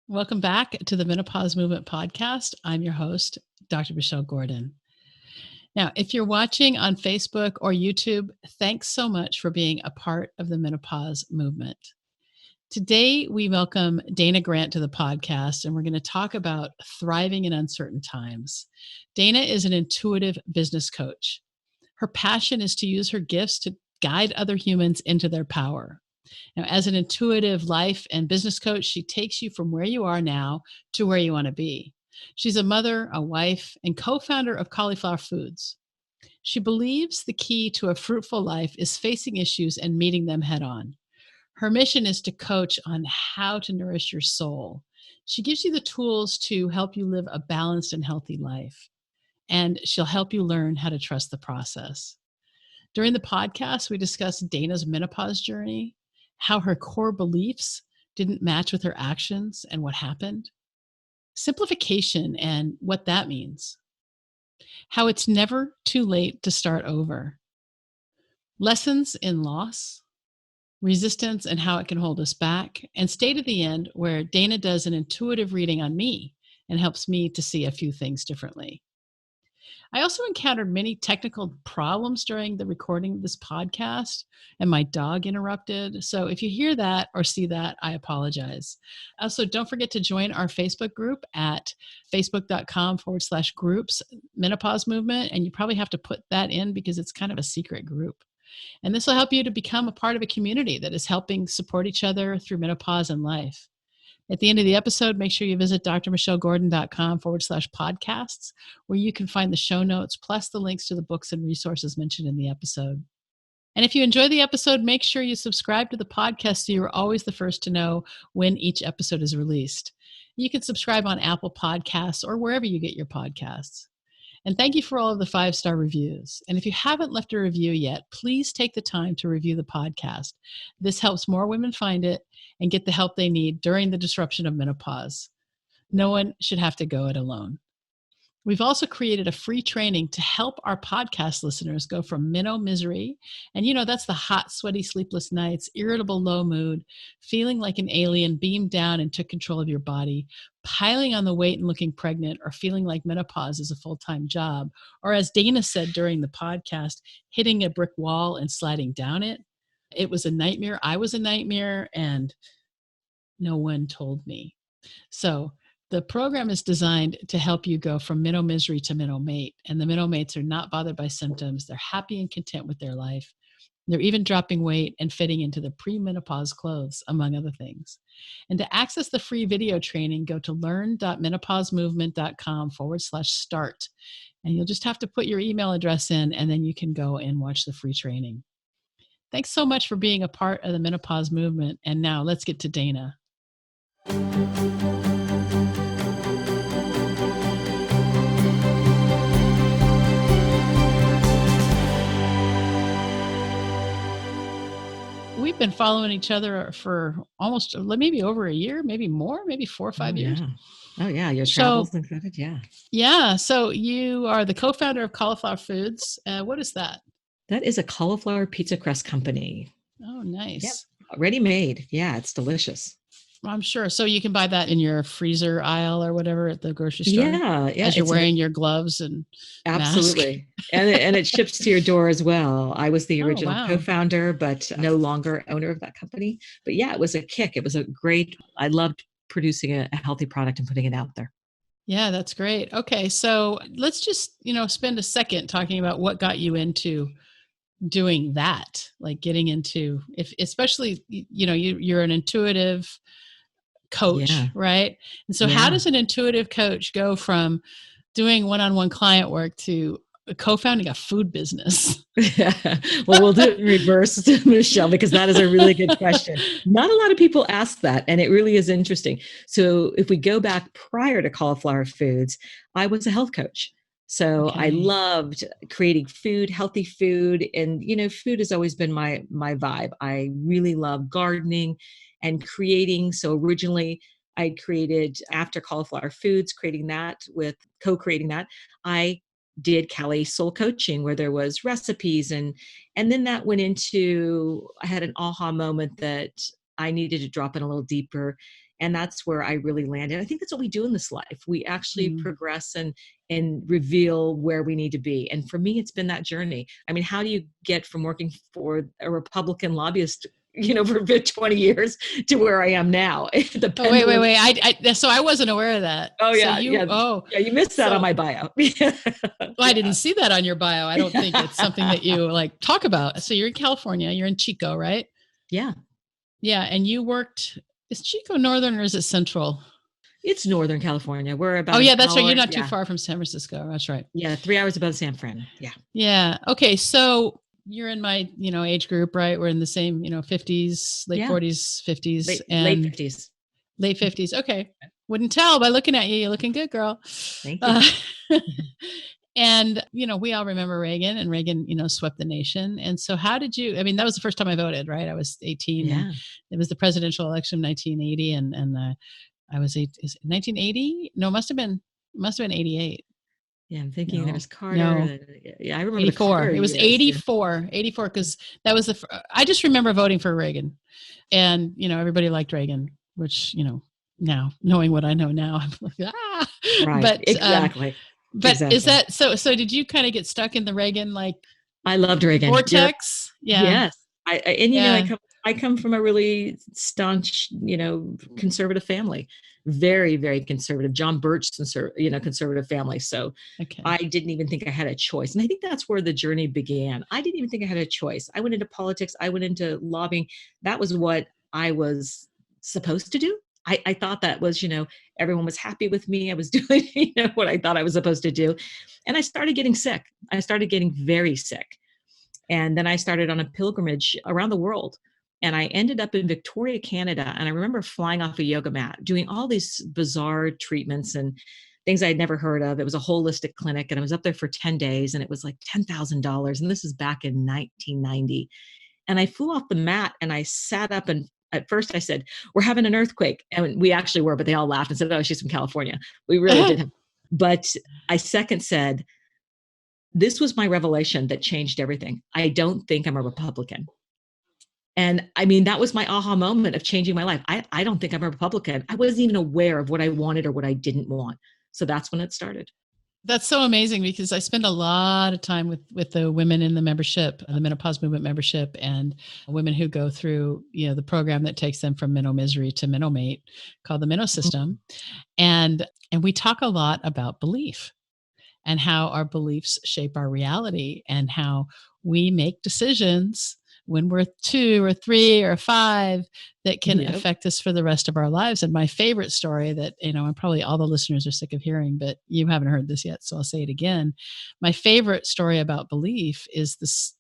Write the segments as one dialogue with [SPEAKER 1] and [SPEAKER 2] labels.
[SPEAKER 1] Welcome back to the Menopause Movement Podcast. I'm your host, Dr. Michelle Gordon. Now, if you're watching on Facebook or YouTube, thanks so much for being a part of the menopause movement. Today, we welcome Dana Grant to the podcast, and we're going to talk about thriving in uncertain times. Dana is an intuitive business coach. Her passion is to use her gifts to guide other humans into their power. Now, as an intuitive life and business coach, she takes you from where you are now to where you want to be. She's a mother, a wife, and co-founder of Cauliflower Foods. She believes the key to a fruitful life is facing issues and meeting them head on. Her mission is to coach on how to nourish your soul. She gives you the tools to help you live a balanced and healthy life, and she'll help you learn how to trust the process. During the podcast, we discussed Dana's menopause journey, how her core beliefs didn't match with her actions and what happened, simplification and what that means, how it's never too late to start over, lessons in loss, resistance and how it can hold us back, and stay to the end where Dana does an intuitive reading on me and helps me to see a few things differently. I also encountered many technical problems during the recording of this podcast, and my dog interrupted. So if you hear that or see that, I apologize. Also, don't forget to join our Facebook group at facebook.com/groups menopause movement. And you probably have to put that in because it's kind of a secret group. And this will help you to become a part of a community that is helping support each other through menopause and life. At the end of the episode, make sure you visit drmichellegordon.com/podcasts, where you can find the show notes plus the links to the books and resources mentioned in the episode. And if you enjoy the episode, make sure you subscribe to the podcast so you're always the first to know when each episode is released. You can subscribe on Apple Podcasts or wherever you get your podcasts. And thank you for all of the 5-star reviews. And if you haven't left a review yet, please take the time to review the podcast. This helps more women find it and get the help they need during the disruption of menopause. No one should have to go it alone. We've also created a free training to help our podcast listeners go from misery, and that's the hot, sweaty, sleepless nights, irritable, low mood, feeling like an alien beamed down and took control of your body, piling on the weight and looking pregnant, or feeling like menopause is a full-time job, or as Dana said during the podcast, hitting a brick wall and sliding down it. It was a nightmare. I was a nightmare, and no one told me. So the program is designed to help you go from misery to mate. And the mates are not bothered by symptoms. They're happy and content with their life. They're even dropping weight and fitting into the premenopause clothes, among other things. And to access the free video training, go to learn.menopausemovement.com/start. And you'll just have to put your email address in, and then you can go and watch the free training. Thanks so much for being a part of the menopause movement. And now let's get to Dana. We've been following each other for almost maybe over a year, maybe more, maybe 4 or 5 years.
[SPEAKER 2] Oh, yeah. Your travels included. Yeah.
[SPEAKER 1] Yeah. So you are the co-founder of Cauliflower Foods. What is that?
[SPEAKER 2] That is a cauliflower pizza crust company.
[SPEAKER 1] Oh, nice.
[SPEAKER 2] Yep. Ready made. Yeah. It's delicious.
[SPEAKER 1] I'm sure. So you can buy that in your freezer aisle or whatever at the grocery store.
[SPEAKER 2] Yeah.
[SPEAKER 1] As you're wearing your gloves and
[SPEAKER 2] absolutely. And it ships to your door as well. I was the original co-founder, but no longer owner of that company. But yeah, it was a kick. It was I loved producing a healthy product and putting it out there.
[SPEAKER 1] Yeah, that's great. Okay. So let's just, spend a second talking about what got you into doing that, like getting into, especially, you're an intuitive coach, right? And so how does an intuitive coach go from doing one-on-one client work to co-founding a food business?
[SPEAKER 2] Well, we'll do it in reverse, Michelle, because that is a really good question. Not a lot of people ask that, and it really is interesting. So if we go back prior to Cauliflower Foods, I was a health coach. So I loved creating food, healthy food. And, food has always been my vibe. I really love gardening and creating. So originally I created, after Cauliflower Foods, co-creating that, I did Cali Soul Coaching, where there was recipes. And then that went into, I had an aha moment that I needed to drop in a little deeper. And that's where I really landed. I think that's what we do in this life. We actually progress and reveal where we need to be. And for me, it's been that journey. I mean, how do you get from working for a Republican lobbyist, for 20 years to where I am now? The
[SPEAKER 1] Oh, wait.
[SPEAKER 2] pendulum.
[SPEAKER 1] So I wasn't aware of that.
[SPEAKER 2] Oh,
[SPEAKER 1] So
[SPEAKER 2] yeah. Yeah, you missed that on my bio.
[SPEAKER 1] Well, I didn't see that on your bio. I don't think it's something that you like talk about. So you're in California, you're in Chico, right?
[SPEAKER 2] Yeah.
[SPEAKER 1] Yeah. And you worked, is Chico northern or is it central?
[SPEAKER 2] It's Northern California. We're about
[SPEAKER 1] yeah,
[SPEAKER 2] an
[SPEAKER 1] that's
[SPEAKER 2] hour.
[SPEAKER 1] right. You're not too far from San Francisco. That's right.
[SPEAKER 2] Yeah, 3 hours above San Fran. Yeah.
[SPEAKER 1] Yeah. Okay. So you're in my, age group, right? We're in the same, 50s, late 40s, 50s,
[SPEAKER 2] late 50s.
[SPEAKER 1] Late 50s. Okay. Wouldn't tell by looking at you. You're looking good, girl.
[SPEAKER 2] Thank you.
[SPEAKER 1] And, we all remember Reagan, and Reagan, swept the nation. And so how did you, that was the first time I voted, right? I was 18.
[SPEAKER 2] Yeah.
[SPEAKER 1] And it was the presidential election of 1980. And I was 1980. No, must have been 88.
[SPEAKER 2] Yeah. I'm thinking there was Carter.
[SPEAKER 1] No.
[SPEAKER 2] Yeah. I remember
[SPEAKER 1] 84.
[SPEAKER 2] the Carter.
[SPEAKER 1] It was 84, 84. Cause that was I just remember voting for Reagan, and, everybody liked Reagan, which, now knowing what I know now, I'm like, ah,
[SPEAKER 2] right.
[SPEAKER 1] But
[SPEAKER 2] exactly.
[SPEAKER 1] But
[SPEAKER 2] exactly.
[SPEAKER 1] Is that so did you kind of get stuck in the Reagan
[SPEAKER 2] I loved Reagan
[SPEAKER 1] vortex? Yeah.
[SPEAKER 2] Yes. I come from a really staunch, conservative family, very, very conservative, John Birch, conservative family. So I didn't even think I had a choice. And I think that's where the journey began. I didn't even think I had a choice. I went into politics. I went into lobbying. That was what I was supposed to do. I thought that was, everyone was happy with me. I was doing, what I thought I was supposed to do. And I started getting sick. I started getting very sick. And then I started on a pilgrimage around the world. And I ended up in Victoria, Canada. And I remember flying off a yoga mat, doing all these bizarre treatments and things I'd never heard of. It was a holistic clinic. And I was up there for 10 days and it was like $10,000. And this is back in 1990. And I flew off the mat and I sat up, and at first I said, "We're having an earthquake." And we actually were, but they all laughed and said, "Oh, she's from California." We really did have. But I second said, this was my revelation that changed everything. I don't think I'm a Republican. And that was my aha moment of changing my life. I don't think I'm a Republican. I wasn't even aware of what I wanted or what I didn't want. So that's when it started.
[SPEAKER 1] That's so amazing, because I spend a lot of time with the women in the membership, the menopause movement membership, and women who go through, the program that takes them from menno misery to menno mate, called the menno system. And we talk a lot about belief and how our beliefs shape our reality, and how we make decisions when we're 2 or 3 or 5 that can affect us for the rest of our lives. And my favorite story that, and probably all the listeners are sick of hearing, but you haven't heard this yet, so I'll say it again. My favorite story about belief is this.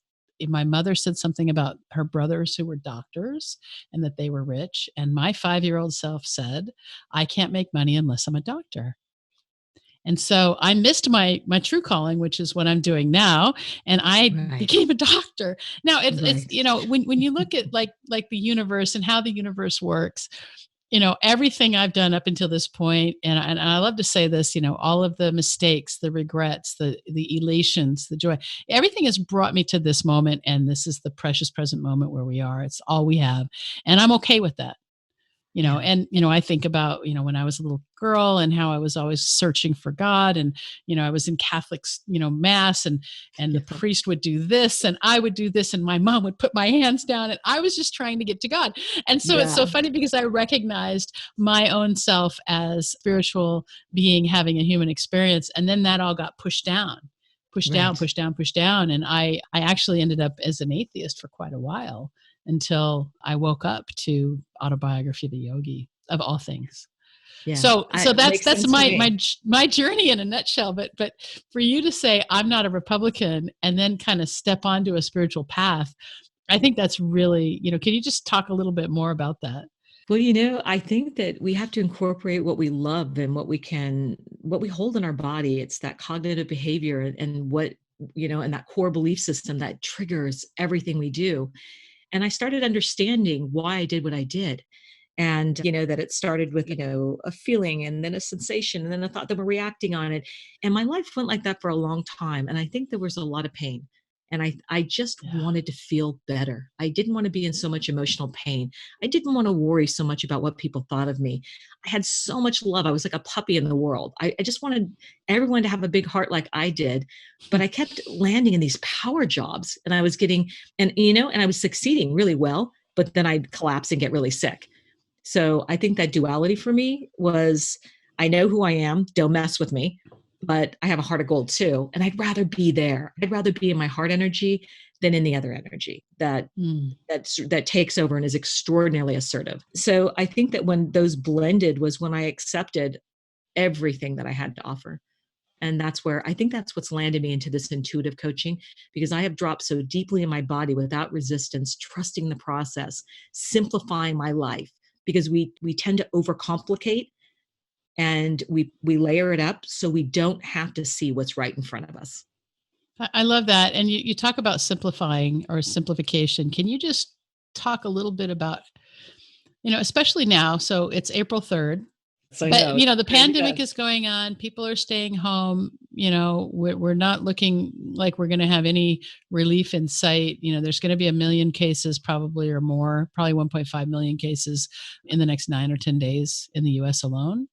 [SPEAKER 1] My mother said something about her brothers who were doctors and that they were rich. And my 5-year-old self said, "I can't make money unless I'm a doctor." And so I missed my true calling, which is what I'm doing now. And I became a doctor. Now it's when you look at like the universe and how the universe works, everything I've done up until this point, and I love to say this, all of the mistakes, the regrets, the elations, the joy, everything has brought me to this moment. And this is the precious present moment where we are. It's all we have. And I'm okay with that. And, I think about, when I was a little girl and how I was always searching for God, and, I was in Catholic, mass, and the priest would do this and I would do this, and my mom would put my hands down, and I was just trying to get to God. And so it's so funny, because I recognized my own self as spiritual being having a human experience. And then that all got pushed down. And I actually ended up as an atheist for quite a while, until I woke up to Autobiography of a Yogi, of all things. Yeah, so that's my journey in a nutshell. But for you to say I'm not a Republican and then kind of step onto a spiritual path, I think that's really, can you just talk a little bit more about that?
[SPEAKER 2] Well, I think that we have to incorporate what we love and what we hold in our body. It's that cognitive behavior and what, and that core belief system that triggers everything we do. And I started understanding why I did what I did. And, that it started with, a feeling, and then a sensation, and then a thought, that we're reacting on it. And my life went like that for a long time. And I think there was a lot of pain. And I just
[SPEAKER 1] Yeah.
[SPEAKER 2] wanted to feel better. I didn't want to be in so much emotional pain. I didn't want to worry so much about what people thought of me. I had so much love. I was like a puppy in the world. I just wanted everyone to have a big heart like I did. But I kept landing in these power jobs, and I was getting, and I was succeeding really well, but then I'd collapse and get really sick. So I think that duality for me was, I know who I am, don't mess with me, but I have a heart of gold too. And I'd rather be there. I'd rather be in my heart energy than in the other energy that takes over and is extraordinarily assertive. So I think that when those blended was when I accepted everything that I had to offer. And I think that's what's landed me into this intuitive coaching, because I have dropped so deeply in my body without resistance, trusting the process, simplifying my life, because we tend to overcomplicate, and we layer it up so we don't have to see what's right in front of us.
[SPEAKER 1] I love that. And you talk about simplifying or simplification. Can you just talk a little bit about, especially now, so it's April 3rd.
[SPEAKER 2] So I
[SPEAKER 1] But
[SPEAKER 2] know it's
[SPEAKER 1] the
[SPEAKER 2] crazy
[SPEAKER 1] pandemic
[SPEAKER 2] fast.
[SPEAKER 1] is going on. People are staying home. We're not looking like we're going to have any relief in sight. There's going to be 1 million cases, probably, or more, probably 1.5 million cases in the next 9 or 10 days in the U.S. alone,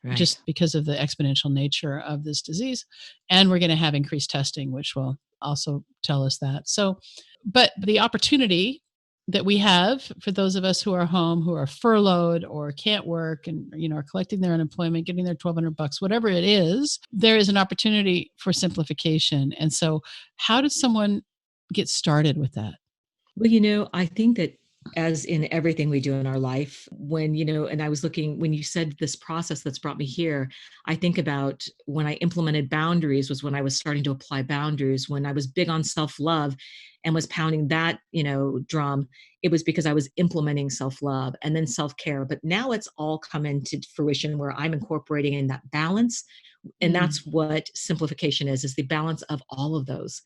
[SPEAKER 2] Right.
[SPEAKER 1] just because of the exponential nature of this disease. And we're going to have increased testing, which will also tell us that. So, but the opportunity that we have for those of us who are home, who are furloughed or can't work, and are collecting their unemployment, getting their $1,200, whatever it is, there is an opportunity for simplification. And so, how does someone get started with that?
[SPEAKER 2] Well, I think that, as in everything we do in our life, and I was looking, when you said this process that's brought me here, I think about when I implemented boundaries was when I was starting to apply boundaries, when I was big on self-love and was pounding that, drum. It was because I was implementing self-love and then self-care. But now it's all come into fruition where I'm incorporating in that balance. And
[SPEAKER 1] Mm,
[SPEAKER 2] that's what simplification is the balance of all of those.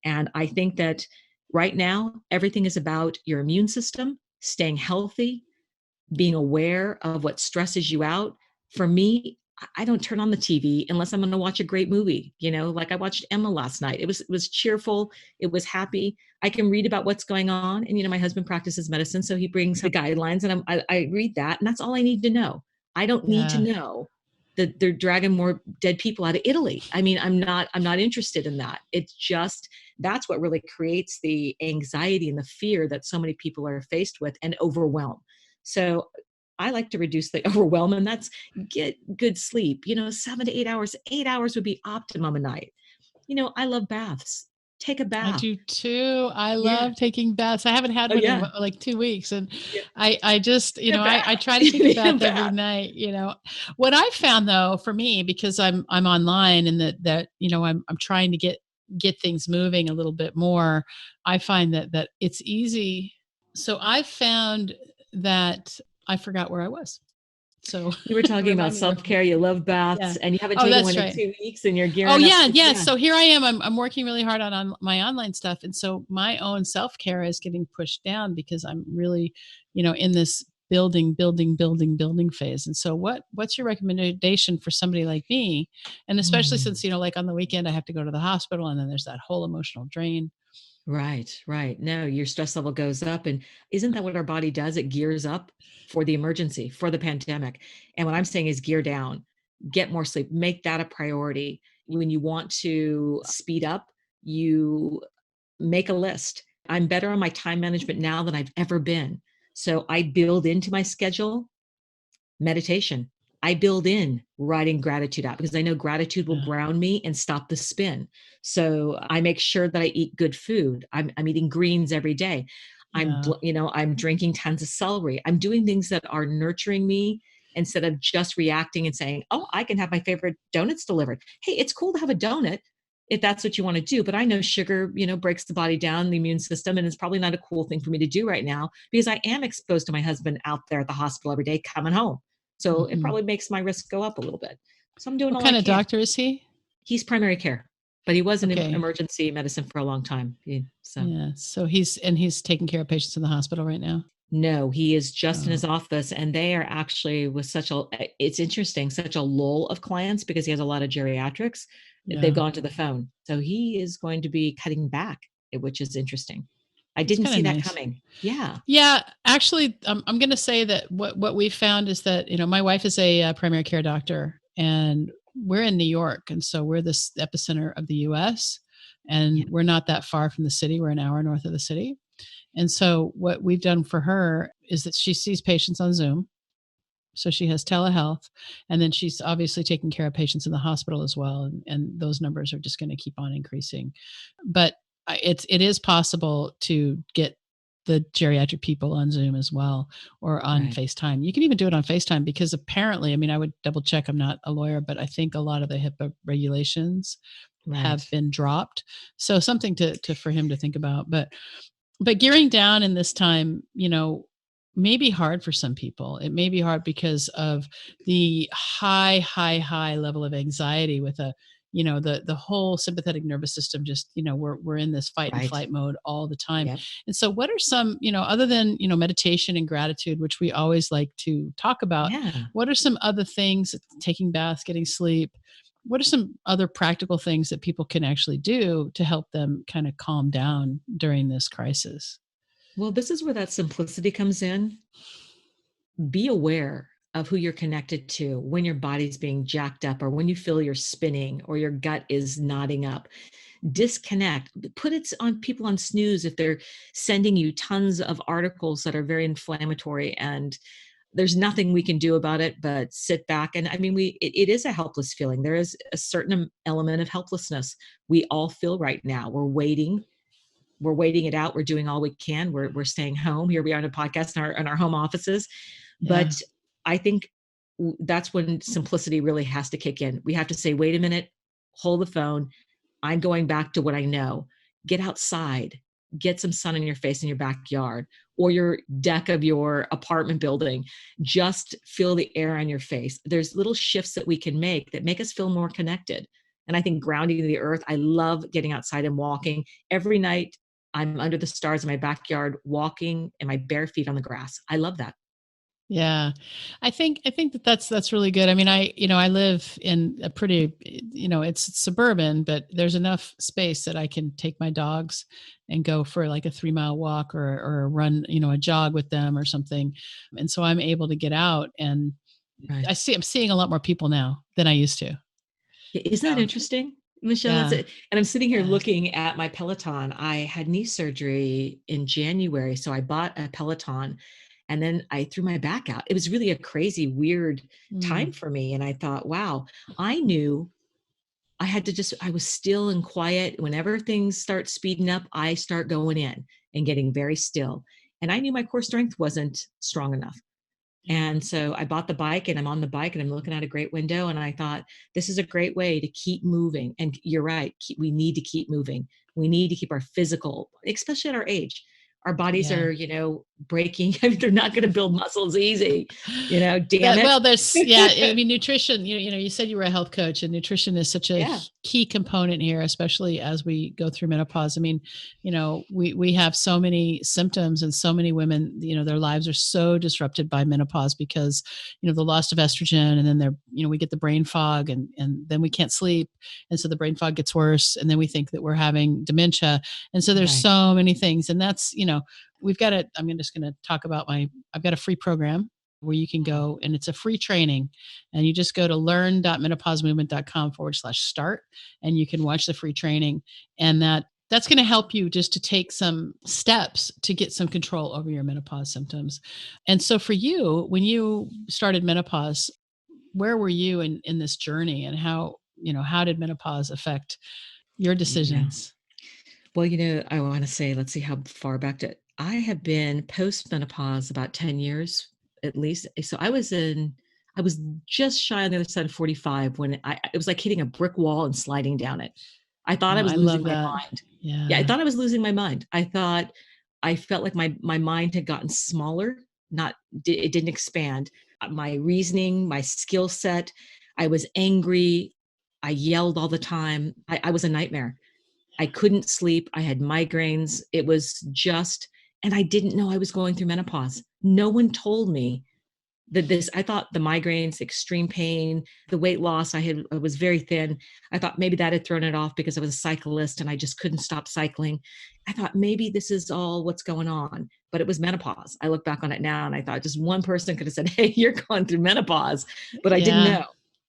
[SPEAKER 2] And I think that right now, everything is about your immune system, staying healthy, being aware of what stresses you out. For me, I don't turn on the TV unless I'm going to watch a great movie. Like I watched Emma last night. It was cheerful. It was happy. I can read about what's going on. And, my husband practices medicine, so he brings the guidelines, and I read that. And that's all I need to know. I don't need to
[SPEAKER 1] yeah.
[SPEAKER 2] know that they're dragging more dead people out of Italy. I mean, I'm not interested in that. It's just, that's what really creates the anxiety and the fear that so many people are faced with, and overwhelm. So I like to reduce the overwhelm, and that's get good sleep. 7 to 8 hours. 8 hours would be optimum a night. I love baths. Take a
[SPEAKER 1] I
[SPEAKER 2] bath.
[SPEAKER 1] do too. I
[SPEAKER 2] Yeah.
[SPEAKER 1] love taking baths. I haven't had
[SPEAKER 2] Oh
[SPEAKER 1] one in
[SPEAKER 2] yeah.
[SPEAKER 1] like 2 weeks, and
[SPEAKER 2] Yeah.
[SPEAKER 1] I just,
[SPEAKER 2] Need a
[SPEAKER 1] I
[SPEAKER 2] bath.
[SPEAKER 1] try to take a
[SPEAKER 2] You need a
[SPEAKER 1] bath every
[SPEAKER 2] bath.
[SPEAKER 1] night. What I found, though, for me, because I'm online, and that I'm trying to get things moving a little bit more. I find that it's easy. So I found that I forgot where I was. So
[SPEAKER 2] You were talking about
[SPEAKER 1] remind me where.
[SPEAKER 2] self-care. You love baths,
[SPEAKER 1] Yeah.
[SPEAKER 2] and you haven't
[SPEAKER 1] Oh,
[SPEAKER 2] taken one
[SPEAKER 1] that's
[SPEAKER 2] in
[SPEAKER 1] right.
[SPEAKER 2] 2 weeks, and you're
[SPEAKER 1] Oh
[SPEAKER 2] gearing up
[SPEAKER 1] yeah,
[SPEAKER 2] to,
[SPEAKER 1] yeah.
[SPEAKER 2] yeah.
[SPEAKER 1] So here I am. I'm working really hard on my online stuff, and so my own self care is getting pushed down because I'm really, in this building phase. And so, what's your recommendation for somebody like me, and especially since
[SPEAKER 2] Mm.
[SPEAKER 1] like on the weekend I have to go to the hospital, and then there's that whole emotional drain.
[SPEAKER 2] Right, right. No, your stress level goes up. And isn't that what our body does? It gears up for the emergency, for the pandemic. And what I'm saying is gear down, get more sleep, make that a priority. When you want to speed up, you make a list. I'm better on my time management now than I've ever been. So I build into my schedule meditation. I build in writing gratitude out, because I know gratitude will
[SPEAKER 1] Yeah,
[SPEAKER 2] ground me and stop the spin. So I make sure that I eat good food. I'm eating greens every day.
[SPEAKER 1] yeah,
[SPEAKER 2] I'm drinking tons of celery. I'm doing things that are nurturing me instead of just reacting and saying, "Oh, I can have my favorite donuts delivered." Hey, it's cool to have a donut if that's what you want to do, but I know sugar, breaks the body down, the immune system, and it's probably not a cool thing for me to do right now, because I am exposed to my husband out there at the hospital every day coming home. So it
[SPEAKER 1] hmm.
[SPEAKER 2] probably makes my risk go up a little bit. So I'm doing
[SPEAKER 1] What
[SPEAKER 2] all I
[SPEAKER 1] kind of
[SPEAKER 2] can.
[SPEAKER 1] doctor is he?
[SPEAKER 2] He's primary care, but he was in
[SPEAKER 1] Okay,
[SPEAKER 2] emergency medicine for a long time. So
[SPEAKER 1] yeah. So he's taking care of patients in the hospital right now.
[SPEAKER 2] no, he is just in
[SPEAKER 1] Oh,
[SPEAKER 2] his office, and they are actually with it's interesting, such a lull of clients, because he has a lot of geriatrics. They've
[SPEAKER 1] yeah.
[SPEAKER 2] gone to the phone. So he is going to be cutting back. which is interesting. I
[SPEAKER 1] It's
[SPEAKER 2] didn't
[SPEAKER 1] kind of
[SPEAKER 2] see that
[SPEAKER 1] nice.
[SPEAKER 2] coming. Yeah.
[SPEAKER 1] Yeah, actually, I'm going to say that what we found is that, my wife is a primary care doctor, and we're in New York, and so we're this epicenter of the U.S.,
[SPEAKER 2] Yeah.
[SPEAKER 1] and we're not that far from the city. We're an hour north of the city, and so what we've done for her is that she sees patients on Zoom. So she has telehealth, and then she's obviously taking care of patients in the hospital as well, and those numbers are just going to keep on increasing. But it is possible to get the geriatric people on Zoom as well, or on
[SPEAKER 2] Right.
[SPEAKER 1] FaceTime. You can even do it on FaceTime because apparently, I mean, I would double check. I'm not a lawyer, but I think a lot of the HIPAA regulations have
[SPEAKER 2] Right.
[SPEAKER 1] been dropped. So something to for him to think about. But gearing down in this time, may be hard for some people. It may be hard because of the high level of anxiety with the whole sympathetic nervous system. Just, we're in this fight and
[SPEAKER 2] Right.
[SPEAKER 1] flight mode all the time.
[SPEAKER 2] Yep.
[SPEAKER 1] And so what are some, other than, meditation and gratitude, which we always like to talk about,
[SPEAKER 2] Yeah.
[SPEAKER 1] what are some other things, taking baths, getting sleep, what are some other practical things that people can actually do to help them kind of calm down during this crisis?
[SPEAKER 2] Well, this is where that simplicity comes in. Be aware of who you're connected to when your body's being jacked up or when you feel you're spinning or your gut is knotting up. Disconnect. Put it on people on snooze if they're sending you tons of articles that are very inflammatory, and there's nothing we can do about it but sit back. And I mean, it is a helpless feeling. There is a certain element of helplessness we all feel right now. We're waiting it out. We're doing all we can. We're staying home. Here we are in a podcast in our home offices.
[SPEAKER 1] Yeah.
[SPEAKER 2] But I think that's when simplicity really has to kick in. We have to say, wait a minute, hold the phone. I'm going back to what I know. Get outside, get some sun in your face in your backyard or your deck of your apartment building. Just feel the air on your face. There's little shifts that we can make that make us feel more connected. And I think grounding to the earth, I love getting outside and walking. Every night I'm under the stars in my backyard, walking in my bare feet on the grass. I love that.
[SPEAKER 1] Yeah. I think that that's really good. I mean, I live in a pretty, it's suburban, but there's enough space that I can take my dogs and go for like a 3 mile walk, or run, a jog with them or something. And so I'm able to get out, and
[SPEAKER 2] Right.
[SPEAKER 1] I'm seeing a lot more people now than I used to.
[SPEAKER 2] Isn't that
[SPEAKER 1] So
[SPEAKER 2] interesting, Michelle? That's
[SPEAKER 1] yeah.
[SPEAKER 2] it. And I'm sitting here
[SPEAKER 1] Yeah.
[SPEAKER 2] looking at my Peloton. I had knee surgery in January, so I bought a Peloton and then I threw my back out. It was really a crazy, weird time
[SPEAKER 1] Mm,
[SPEAKER 2] for me. And I thought, wow, I knew I had to I was still and quiet. Whenever things start speeding up, I start going in and getting very still. And I knew my core strength wasn't strong enough.
[SPEAKER 1] yeah.
[SPEAKER 2] And so I bought the bike and I'm on the bike and I'm looking out a great window. And I thought, this is a great way to keep moving. And you're right. We need to keep moving. We need to keep our physical, especially at our age. Our bodies
[SPEAKER 1] Yeah.
[SPEAKER 2] are, breaking. I mean, they're not going to build muscles easy, damn
[SPEAKER 1] That,
[SPEAKER 2] it.
[SPEAKER 1] well, there's, yeah, I mean, nutrition, you said you were a health coach, and nutrition is such a
[SPEAKER 2] Yeah.
[SPEAKER 1] key component here, especially as we go through menopause. I mean, we have so many symptoms, and so many women, their lives are so disrupted by menopause because, the loss of estrogen, and then we get the brain fog, and then we can't sleep. And so the brain fog gets worse, and then we think that we're having dementia. And so there's
[SPEAKER 2] Right.
[SPEAKER 1] so many things, and that's, we've got to, I'm just going to talk about I've got a free program where you can
[SPEAKER 2] Oh,
[SPEAKER 1] go, and it's a free training, and you just go to learn.menopausemovement.com/start, and you can watch the free training. And that's going to help you just to take some steps to get some control over your menopause symptoms. And so for you, when you started menopause, where were you in this journey, and how did menopause affect your
[SPEAKER 2] yeah.
[SPEAKER 1] decisions?
[SPEAKER 2] Well, I want to say, let's see how far back to I have been post-menopause about 10 years at least. So I was just shy on the other side of 45 when it was like hitting a brick wall and sliding down it. I thought
[SPEAKER 1] Oh,
[SPEAKER 2] I was
[SPEAKER 1] I
[SPEAKER 2] losing
[SPEAKER 1] love
[SPEAKER 2] my
[SPEAKER 1] that.
[SPEAKER 2] mind. Yeah, I
[SPEAKER 1] Yeah.
[SPEAKER 2] thought I was losing my mind. I felt like my mind had gotten smaller, not it didn't expand. My reasoning, my skill set, I was angry. I yelled all the time. I was a nightmare. I couldn't sleep. I had migraines. It was just, and I didn't know I was going through menopause. No one told me I thought the migraines, extreme pain, the weight loss, I was very thin. I thought maybe that had thrown it off because I was a cyclist and I just couldn't stop cycling. I thought maybe this is all what's going on, but it was menopause. I look back on it now and I thought just one person could have said, hey, you're going through menopause, but I didn't
[SPEAKER 1] Yeah.
[SPEAKER 2] know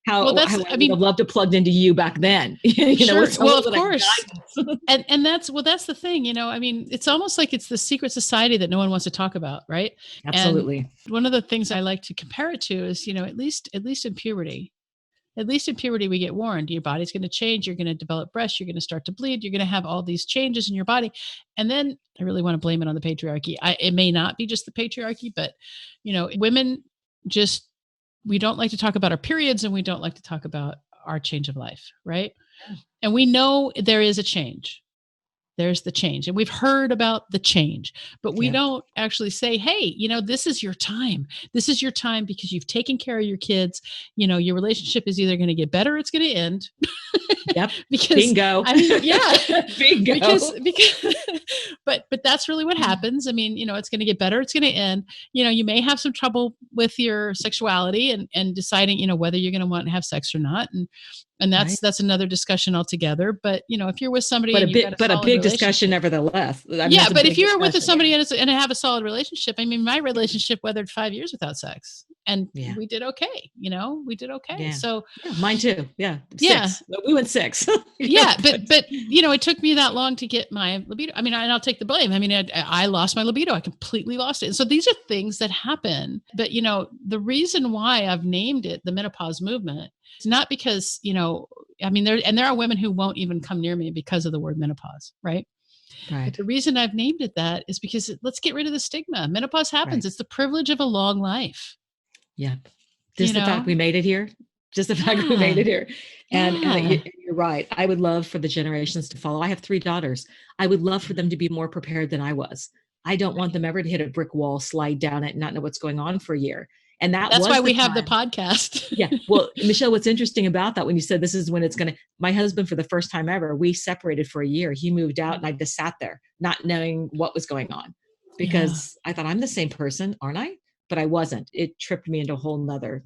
[SPEAKER 2] how
[SPEAKER 1] Well,
[SPEAKER 2] I would have loved to plugged into you back then.
[SPEAKER 1] sure.
[SPEAKER 2] With
[SPEAKER 1] Well, of
[SPEAKER 2] someone with
[SPEAKER 1] course. And that's the thing, I mean, it's almost like it's the secret society that no one wants to talk about, right? And
[SPEAKER 2] Absolutely.
[SPEAKER 1] one of the things I like to compare it to is, at least in puberty. At least in puberty, we get warned your body's going to change. You're going to develop breasts. You're going to start to bleed. You're going to have all these changes in your body. And then I really want to blame it on the patriarchy. It may not be just the patriarchy, but, women just, we don't like to talk about our periods and we don't like to talk about our change of life, right? And we know there is a change. There's the change. And we've heard about the change, but we don't actually say, hey, this is your time. This is your time because you've taken care of your kids. Your relationship is either going to get better or it's going to end.
[SPEAKER 2] Yep.
[SPEAKER 1] Because
[SPEAKER 2] bingo.
[SPEAKER 1] I mean, yeah.
[SPEAKER 2] Bingo.
[SPEAKER 1] because but that's really what happens. I mean, it's going to get better, it's going to end. You may have some trouble with your sexuality and deciding, whether you're going to want to have sex or not. And that's another discussion altogether. But if you're with somebody,
[SPEAKER 2] but a big discussion nevertheless.
[SPEAKER 1] Yeah, but if you're with somebody and have a solid relationship, I mean, my relationship weathered 5 years without sex, and we did okay. We did okay.
[SPEAKER 2] Yeah.
[SPEAKER 1] So
[SPEAKER 2] mine too. Yeah, 6.
[SPEAKER 1] Yeah,
[SPEAKER 2] we went 6.
[SPEAKER 1] Yeah, but it took me that long to get my libido. I mean, and I'll take the blame. I mean, I lost my libido. I completely lost it. And so these are things that happen. But the reason why I've named it the menopause movement is not because I mean, there are women who won't even come near me because of the word menopause, right?
[SPEAKER 2] Right.
[SPEAKER 1] But the reason I've named it that is because let's get rid of the stigma. Menopause happens. Right. It's the privilege of a long life.
[SPEAKER 2] Yeah. Just the fact we made it here. Just the fact we made it here. And you're right. I would love for the generations to follow. I have 3 daughters. I would love for them to be more prepared than I was. I don't want them ever to hit a brick wall, slide down it, and not know what's going on for a year. And that's
[SPEAKER 1] why we have the podcast.
[SPEAKER 2] Yeah. Well, Michelle, what's interesting about that, when you said this is when it's going to, my husband, for the first time ever, we separated for a year. He moved out and I just sat there not knowing what was going on because I thought I'm the same person, aren't I? But I wasn't. It tripped me into a whole nother.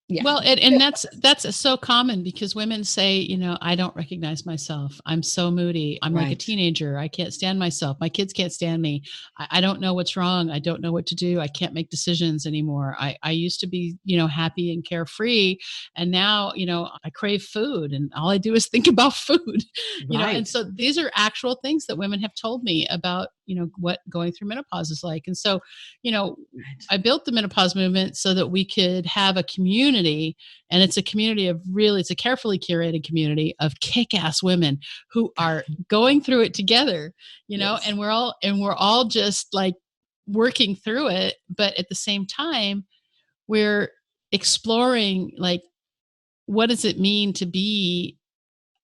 [SPEAKER 2] Yeah.
[SPEAKER 1] Well, and that's so common because women say, I don't recognize myself. I'm so moody. I'm like a teenager. I can't stand myself. My kids can't stand me. I don't know what's wrong. I don't know what to do. I can't make decisions anymore. I used to be, happy and carefree. And now, I crave food and all I do is think about food, and so these are actual things that women have told me about, what going through menopause is like. And so, I built the menopause movement so that we could have a community. And it's a community of it's a carefully curated community of kick-ass women who are going through it together, and we're all just like working through it. But at the same time, we're exploring like, what does it mean to be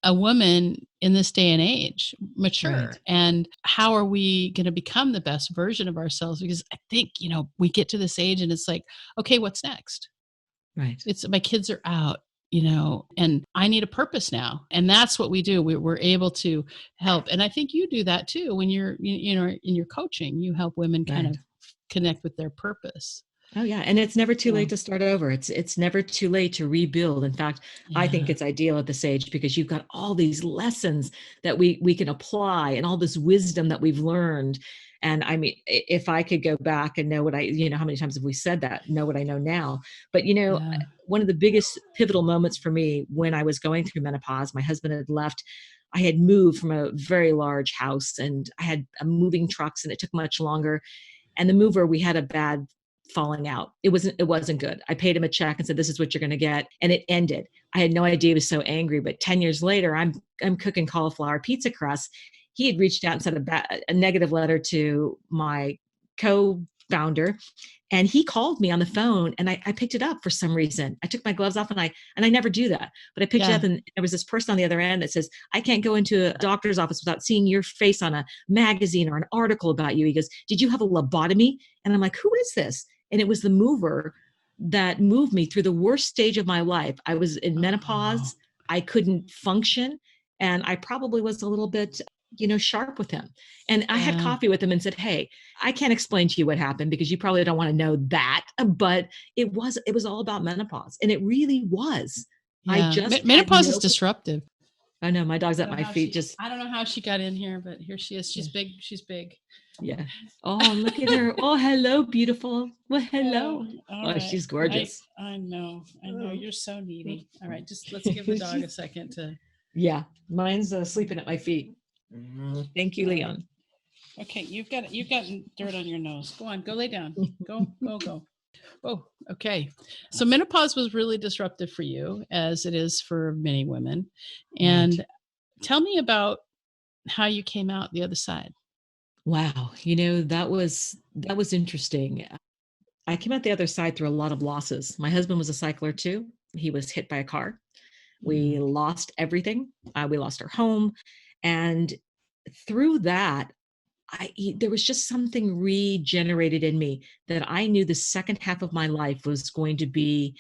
[SPEAKER 1] a woman in this day and age, mature, and how are we going to become the best version of ourselves? Because I think, we get to this age and it's like, okay, what's next?
[SPEAKER 2] Right.
[SPEAKER 1] It's my kids are out, and I need a purpose now. And that's what we do. We're able to help. And I think you do that too. When you're, in your coaching, you help women kind of connect with their purpose.
[SPEAKER 2] Oh yeah. And it's never too late to start over. It's never too late to rebuild. In fact, I think it's ideal at this age because you've got all these lessons that we can apply and all this wisdom that we've learned. And I mean, if I could go back and know what how many times have we said that, know what I know now. But, one of the biggest pivotal moments for me when I was going through menopause, my husband had left. I had moved from a very large house and I had moving trucks and it took much longer. And the mover, we had a bad falling out. It wasn't good. I paid him a check and said, this is what you're going to get. And it ended. I had no idea he was so angry, but 10 years later, I'm cooking cauliflower pizza crust. He had reached out and sent a negative letter to my co-founder. And he called me on the phone and I picked it up for some reason. I took my gloves off and I never do that, but I picked it up and there was this person on the other end that says, I can't go into a doctor's office without seeing your face on a magazine or an article about you. He goes, did you have a lobotomy? And I'm like, who is this? And it was the mover that moved me through the worst stage of my life. I was in menopause. I couldn't function. And I probably was a little bit sharp with him. And I had
[SPEAKER 1] Yeah.
[SPEAKER 2] coffee with him and said, hey, I can't explain to you what happened because you probably don't want to know that, but it was all about menopause. And it really was. I
[SPEAKER 1] Yeah.
[SPEAKER 2] just had
[SPEAKER 1] Menopause is disruptive.
[SPEAKER 2] I know my dog's at my feet.
[SPEAKER 1] I don't know how she got in here, but here she is. She's big. She's big.
[SPEAKER 2] Yeah. Oh, look at her. Oh, hello, beautiful. Well, hello.
[SPEAKER 1] All
[SPEAKER 2] Oh,
[SPEAKER 1] right.
[SPEAKER 2] she's gorgeous.
[SPEAKER 1] I know. You're so needy. All right. Just let's give the dog a second to.
[SPEAKER 2] Yeah. Mine's sleeping at my feet. Thank you, Leon.
[SPEAKER 1] Okay. You've got dirt on your nose. Go on. Go lay down. Go. Oh, okay. So menopause was really disruptive for you, as it is for many women. And tell me about how you came out the other side.
[SPEAKER 2] Wow. That was interesting. I came out the other side through a lot of losses. My husband was a cycler too. He was hit by a car. We lost everything. We lost our home. And through that, there was just something regenerated in me that I knew the second half of my life was going to be,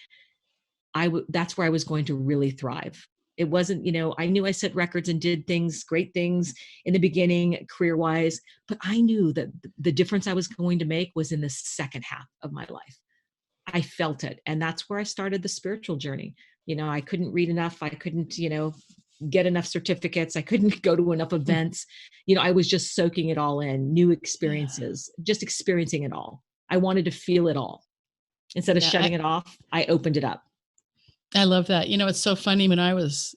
[SPEAKER 2] that's where I was going to really thrive. It wasn't, I knew I set records and did things, great things in the beginning, career wise, but I knew that the difference I was going to make was in the second half of my life. I felt it. And that's where I started the spiritual journey. I couldn't read enough. I couldn't, get enough certificates. I couldn't go to enough events. I was just soaking it all in, new experiences, just experiencing it all. I wanted to feel it all. Instead of shutting it off, I opened it up.
[SPEAKER 1] I love that. It's so funny. When I was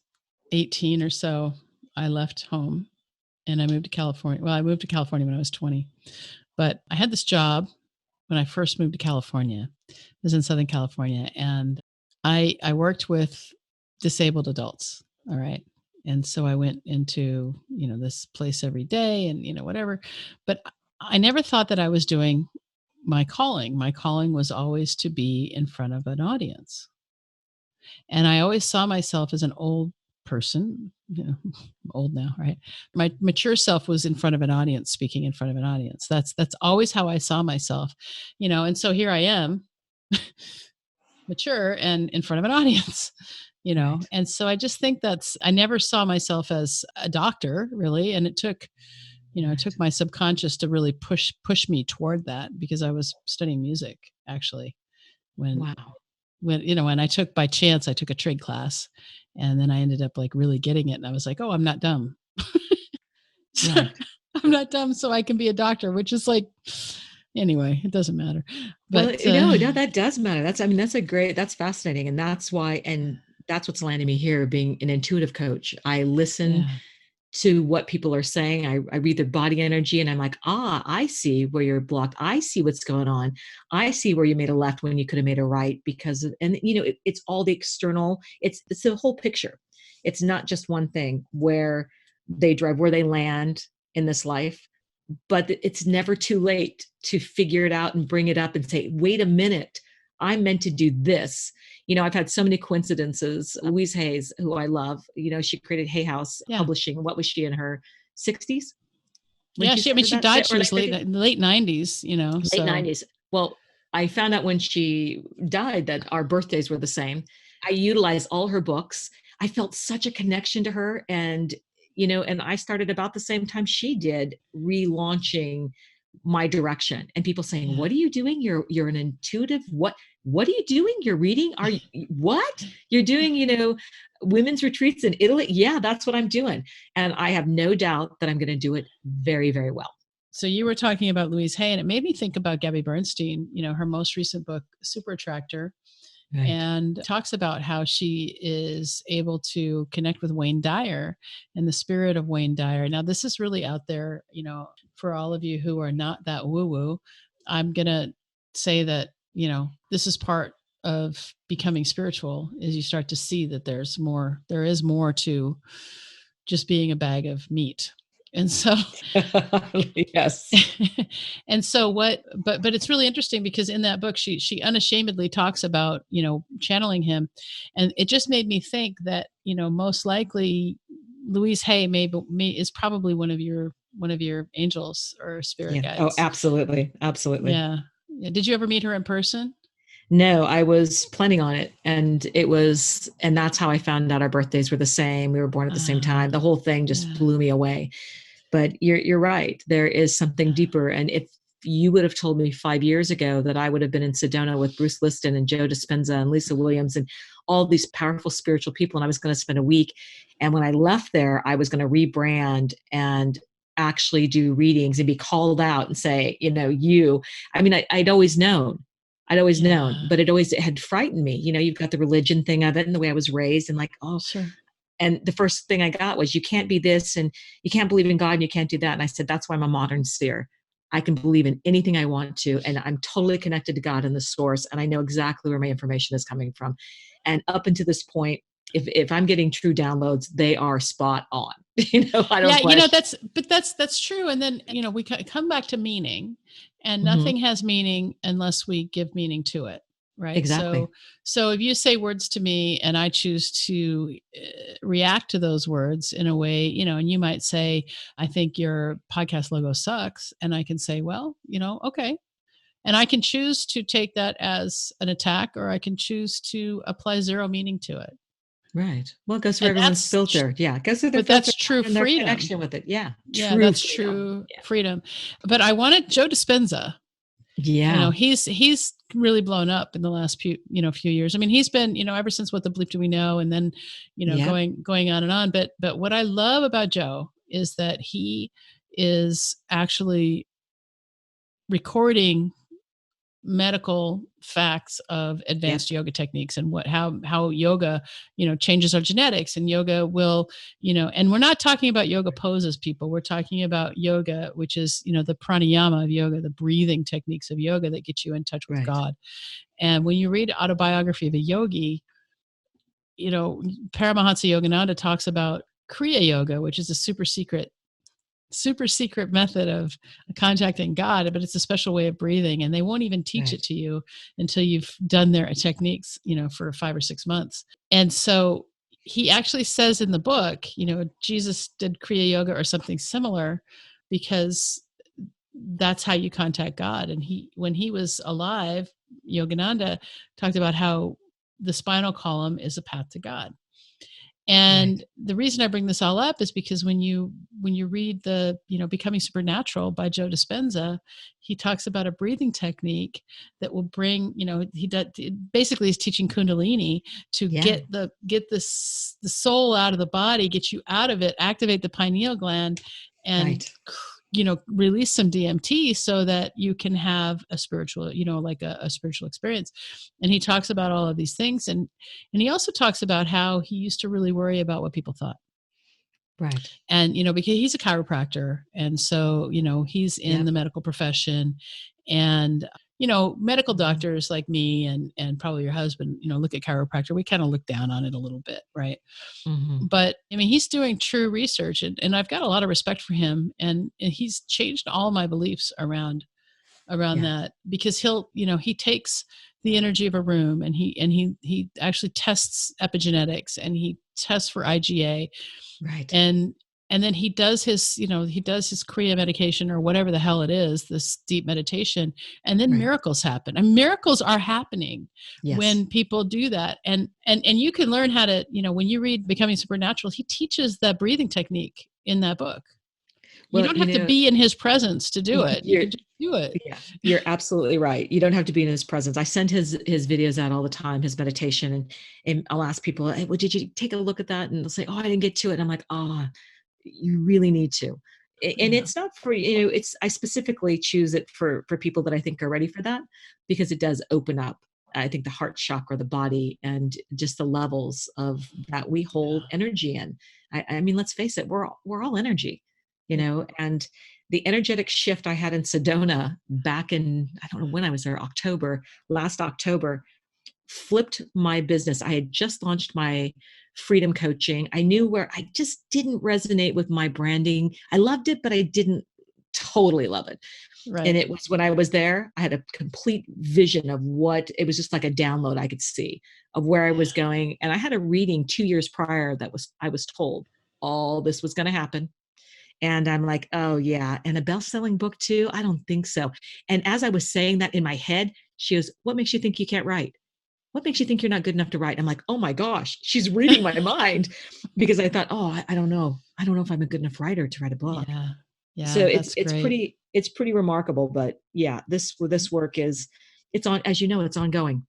[SPEAKER 1] 18 or so, I left home and I moved to California. Well, I moved to California when I was 20, but I had this job when I first moved to California. I was in Southern California, and I worked with disabled adults. All right. And so I went into, this place every day and, whatever, but I never thought that I was doing my calling. My calling was always to be in front of an audience. And I always saw myself as an old person, old now, right? My mature self was in front of an audience, speaking in front of an audience. That's always how I saw myself, and so here I am, mature and in front of an audience,
[SPEAKER 2] Right.
[SPEAKER 1] And so I just think I never saw myself as a doctor really. And it took, it took my subconscious to really push me toward that, because I was studying music actually when I took, by chance, I took a trig class, and then I ended up like really getting it. And I was like, oh, I'm not dumb.
[SPEAKER 2] Right.
[SPEAKER 1] I'm not dumb, so I can be a doctor, which is like, anyway, it doesn't matter. But
[SPEAKER 2] no, that does matter. That's fascinating. And that's why, and that's what's landing me here, being an intuitive coach. I listen to what people are saying. I read their body energy, and I'm like, I see where you're blocked. I see what's going on. I see where you made a left when you could have made a right, because, and it's all the external, it's the whole picture. It's not just one thing where they drive, where they land in this life, but it's never too late to figure it out and bring it up and say, wait a minute, I'm meant to do this. I've had so many coincidences. Louise Hayes, who I love, she created Hay House Publishing. What was she, in her 60s?
[SPEAKER 1] She died. She was late 90s,
[SPEAKER 2] Late 90s. Well, I found out when she died that our birthdays were the same. I utilized all her books. I felt such a connection to her. And and I started about the same time she did, relaunching my direction, and people saying, what are you doing? You're an intuitive. What are you doing? You're reading? What you're doing, women's retreats in Italy? Yeah, that's what I'm doing. And I have no doubt that I'm going to do it very, very well.
[SPEAKER 1] So you were talking about Louise Hay, and it made me think about Gabby Bernstein, her most recent book, Super Attractor. Right. And talks about how she is able to connect with Wayne Dyer and the spirit of Wayne Dyer. Now, this is really out there, for all of you who are not that woo-woo. I'm going to say that, this is part of becoming spiritual, is you start to see that there is more to just being a bag of meat. And so,
[SPEAKER 2] yes.
[SPEAKER 1] And so but it's really interesting, because in that book, she unashamedly talks about, channeling him. And it just made me think that, most likely Louise Hay is probably one of your angels or spirit guides.
[SPEAKER 2] Oh, absolutely. Absolutely.
[SPEAKER 1] Yeah. Did you ever meet her in person?
[SPEAKER 2] No, I was planning on it. And that's how I found out our birthdays were the same. We were born at the same time. The whole thing just blew me away. But you're right. There is something deeper. And if you would have told me 5 years ago that I would have been in Sedona with Bruce Liston and Joe Dispenza and Lisa Williams and all these powerful spiritual people, and I was going to spend a week. And when I left there, I was going to rebrand and actually do readings and be called out and say, I mean, I'd always known. I'd always known,
[SPEAKER 1] Yeah.
[SPEAKER 2] but it had frightened me. You've got the religion thing of it and the way I was raised and like, oh,
[SPEAKER 1] Sure.
[SPEAKER 2] and the first thing I got was, you can't be this and you can't believe in God and you can't do that. And I said, that's why I'm a modern seer. I can believe in anything I want to, and I'm totally connected to God and the source. And I know exactly where my information is coming from. And up until this point, if I'm getting true downloads, they are spot on. I don't
[SPEAKER 1] Yeah,
[SPEAKER 2] question.
[SPEAKER 1] that's true. And then, we come back to meaning, and
[SPEAKER 2] Mhm.
[SPEAKER 1] nothing has meaning unless we give meaning to it. Right.
[SPEAKER 2] Exactly.
[SPEAKER 1] So if you say words to me and I choose to react to those words in a way, and you might say, I think your podcast logo sucks. And I can say, well, okay. And I can choose to take that as an attack, or I can choose to apply zero meaning to it.
[SPEAKER 2] Right. Well, it goes through
[SPEAKER 1] And
[SPEAKER 2] everyone's filter. Yeah. It goes through their
[SPEAKER 1] but
[SPEAKER 2] filter
[SPEAKER 1] that's true
[SPEAKER 2] and their
[SPEAKER 1] freedom.
[SPEAKER 2] connection with it. Yeah.
[SPEAKER 1] Yeah,
[SPEAKER 2] True
[SPEAKER 1] that's
[SPEAKER 2] freedom.
[SPEAKER 1] true freedom. But I wanted Joe Dispenza.
[SPEAKER 2] Yeah.
[SPEAKER 1] He's really blown up in the last few years. I mean, he's been, ever since What the Bleep Do We Know, and then,
[SPEAKER 2] Yeah.
[SPEAKER 1] going on and on. But what I love about Joe is that he is actually recording medical facts of
[SPEAKER 2] Yep.
[SPEAKER 1] advanced yoga techniques and how yoga changes our genetics, and yoga will and we're not talking about yoga poses, people. We're talking about yoga, which is the pranayama of yoga, the breathing techniques of yoga that get you in touch with
[SPEAKER 2] Right.
[SPEAKER 1] God. And when you read Autobiography of a Yogi, Paramahansa Yogananda talks about Kriya Yoga, which is a super secret method of contacting God, but it's a special way of breathing. And they won't even teach it
[SPEAKER 2] Right.
[SPEAKER 1] to you until you've done their techniques, for 5 or 6 months. And so he actually says in the book, Jesus did Kriya Yoga or something similar, because that's how you contact God. And when he was alive, Yogananda talked about how the spinal column is a path to God.
[SPEAKER 2] Right.
[SPEAKER 1] And the reason I bring this all up is because when you read the Becoming Supernatural by Joe Dispenza, he talks about a breathing technique that will bring he does, basically is teaching Kundalini to
[SPEAKER 2] Yeah.
[SPEAKER 1] the soul out of the body, get you out of it, activate the pineal gland, and
[SPEAKER 2] Right.
[SPEAKER 1] release some DMT so that you can have a spiritual, like a spiritual experience. And he talks about all of these things. And he also talks about how he used to really worry about what people thought.
[SPEAKER 2] Right.
[SPEAKER 1] And, because he's a chiropractor. And so, he's in
[SPEAKER 2] Yep.
[SPEAKER 1] the medical profession. And, medical
[SPEAKER 2] Mhm.
[SPEAKER 1] doctors like me and probably your husband, look at chiropractor. We kind of look down on it a little bit. Right.
[SPEAKER 2] Mhm.
[SPEAKER 1] But I mean, he's doing true research, and I've got a lot of respect for him. And he's changed all my beliefs around
[SPEAKER 2] Yeah.
[SPEAKER 1] that, because he takes the energy of a room, and he actually tests epigenetics, and he tests for IgA,
[SPEAKER 2] Right.
[SPEAKER 1] and then he does his Kriya medication, or whatever the hell it is, this deep meditation, and then
[SPEAKER 2] Right.
[SPEAKER 1] miracles happen. And miracles are happening
[SPEAKER 2] Yes.
[SPEAKER 1] when people do that. And you can learn how to, when you read Becoming Supernatural, he teaches that breathing technique in that book. You
[SPEAKER 2] Well,
[SPEAKER 1] don't have to be in his presence to do it. You
[SPEAKER 2] you're
[SPEAKER 1] can just do it.
[SPEAKER 2] yeah, you're absolutely right. You don't have to be in his presence. I send his videos out all the time, his meditation, and I'll ask people, "Hey, well, did you take a look at that?" And they'll say, "Oh, I didn't get to it." And I'm like, "Oh, you really need to." And
[SPEAKER 1] Yeah.
[SPEAKER 2] it's not for it's I specifically choose it for people that I think are ready for that, because it does open up, I think, the heart chakra, the body, and just the levels of that we hold
[SPEAKER 1] Yeah.
[SPEAKER 2] energy in. I mean, let's face it, we're all energy,
[SPEAKER 1] Yeah.
[SPEAKER 2] and the energetic shift I had in Sedona back in, I don't know when I was there, last October, flipped my business. I had just launched my freedom coaching. I knew where I just didn't resonate with my branding. I loved it, but I didn't totally love it. And
[SPEAKER 1] Right.
[SPEAKER 2] it was when I was there, I had a complete vision of what it was, just like a download I could see of where I was going. And I had a reading 2 years prior I was told all this was going to happen. And I'm like, oh yeah. And a best-selling book too? I don't think so. And as I was saying that in my head, she goes, what makes you think you can't write? what makes you think you're not good enough to write? I'm like, oh my gosh, she's reading my mind, because I thought, oh, I don't know. I don't know if I'm a good enough writer to write a book.
[SPEAKER 1] Yeah.
[SPEAKER 2] So
[SPEAKER 1] Yeah, that's great.
[SPEAKER 2] it's pretty remarkable. But yeah, this work is, it's on, as you know, it's ongoing.